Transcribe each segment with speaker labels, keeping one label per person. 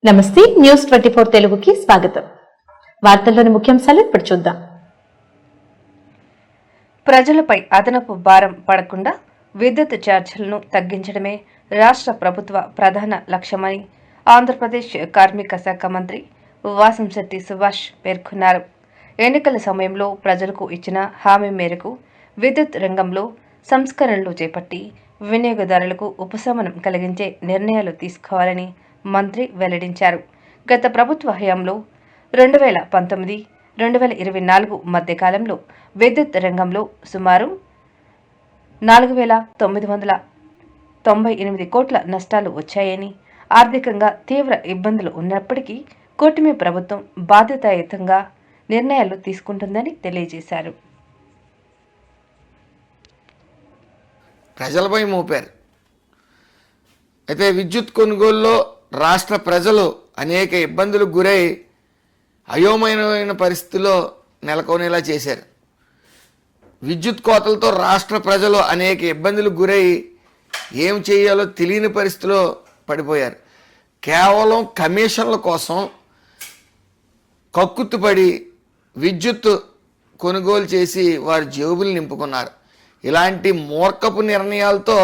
Speaker 1: నమస్తే న్యూస్ 24 తెలుగుకి స్వాగతం. వార్తల్లోని ముఖ్యాంశాలు ఇప్పుడు చూద్దాం.
Speaker 2: ప్రజలపై అదనపు భారం పడకుండా విద్యుత్ ఛార్జీలను తగ్గించడమే రాష్ట్ర ప్రభుత్వ ప్రధాన లక్ష్యమని ఆంధ్రప్రదేశ్ కార్మిక శాఖ మంత్రి వాసంశెట్టి సుభాష్ పేర్కొన్నారు. ఎన్నికల సమయంలో ప్రజలకు ఇచ్చిన హామీ మేరకు విద్యుత్ రంగంలో సంస్కరణలు చేపట్టి వినియోగదారులకు ఉపశమనం కలిగించే నిర్ణయాలు తీసుకోవాలని మంత్రి వెల్లడించారు. గత ప్రభుత్వ హయాంలో 2019-2024 మధ్యకాలంలో విద్యుత్ రంగంలో సుమారు 4,998 కోట్ల నష్టాలు వచ్చాయని, ఆర్థికంగా తీవ్ర ఇబ్బందులు ఉన్నప్పటికీ కూటమి ప్రభుత్వం బాధ్యతాయుతంగా నిర్ణయాలు తీసుకుంటుందని తెలియజేశారు.
Speaker 3: ప్రజలపై మోపారు. అయితే విద్యుత్ కొనుగోలులో రాష్ట్ర ప్రజలు అనేక ఇబ్బందులకు గురై అయోమయమైన పరిస్థితిలో నెలకొనేలా చేశారు. విద్యుత్ కోతలతో రాష్ట్ర ప్రజలు అనేక ఇబ్బందులకు గురై ఏం చేయాలో తెలియని పరిస్థితిలో పడిపోయారు. కేవలం కమిషన్ల కోసం కక్కుర్తిపడి విద్యుత్ కొనుగోలు చేసి వారి జేబులు నింపుకున్నారు. ఇలాంటి మూర్ఖపు నిర్ణయాలతో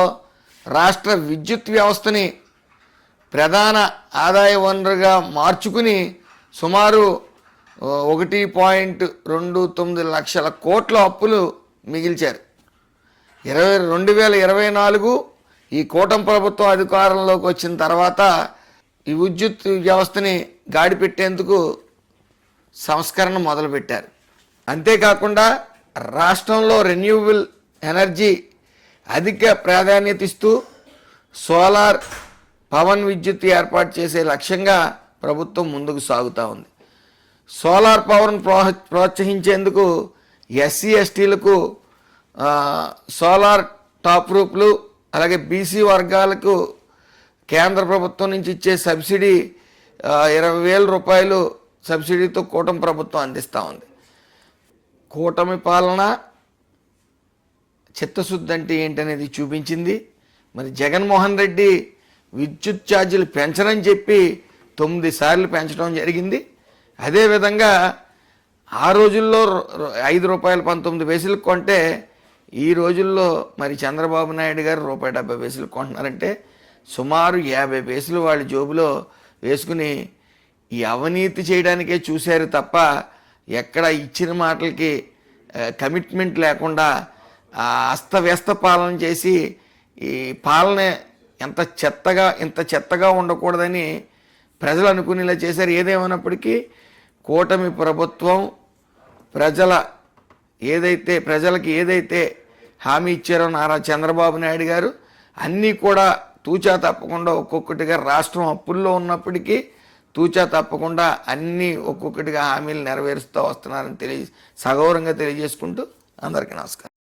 Speaker 3: రాష్ట్ర విద్యుత్ వ్యవస్థని ప్రధాన ఆదాయ వనరుగా మార్చుకుని సుమారు 1.29 లక్షల కోట్ల అప్పులు మిగిల్చారు. 2024 ఈ కూటమి ప్రభుత్వం అధికారంలోకి వచ్చిన తర్వాత ఈ విద్యుత్ వ్యవస్థని గాడిపెట్టేందుకు సంస్కరణ మొదలుపెట్టారు. అంతేకాకుండా రాష్ట్రంలో రెన్యూవబుల్ ఎనర్జీ అధిక ప్రాధాన్యత ఇస్తూ సోలార్ పవన్ విద్యుత్ ఏర్పాటు చేసే లక్ష్యంగా ప్రభుత్వం ముందుకు సాగుతూ ఉంది. సోలార్ పవర్ను ప్రోత్సహించేందుకు ఎస్సీ ఎస్టీలకు సోలార్ టాప్ రూప్లు, అలాగే బీసీ వర్గాలకు కేంద్ర ప్రభుత్వం నుంచి ఇచ్చే సబ్సిడీ 20,000 రూపాయలు సబ్సిడీతో కూటమి ప్రభుత్వం అందిస్తూ ఉంది. కూటమి పాలన చిత్తశుద్ధి అంటే ఏంటనేది చూపించింది. మరి జగన్మోహన్ రెడ్డి విద్యుత్ ఛార్జీలు పెంచరని చెప్పి 9 సార్లు పెంచడం జరిగింది. అదేవిధంగా ఆ రోజుల్లో ₹5.19 కొంటే ఈ రోజుల్లో మరి చంద్రబాబు నాయుడు గారు ₹1.70 కొంటున్నారంటే సుమారు 50 పైసలు వాళ్ళ జోబులో వేసుకుని ఈ అవినీతి చేయడానికే చూశారు తప్ప ఎక్కడ ఇచ్చిన మాటలకి కమిట్మెంట్ లేకుండా అస్తవ్యస్త పాలన చేసి ఈ పాలన ఇంత చెత్తగా ఉండకూడదని ప్రజలు అనుకునేలా చేశారు. ఏదేమైనప్పటికీ కూటమి ప్రభుత్వం ప్రజలకి ఏదైతే హామీ ఇచ్చారో నారా చంద్రబాబు నాయుడు గారు అన్నీ కూడా తూచా తప్పకుండా ఒక్కొక్కటిగా రాష్ట్రం అప్పుల్లో ఉన్నప్పటికీ తూచా తప్పకుండా అన్నీ ఒక్కొక్కటిగా హామీలు నెరవేరుస్తూ వస్తున్నారని సగౌరవంగా తెలియజేసుకుంటూ అందరికీ నమస్కారం.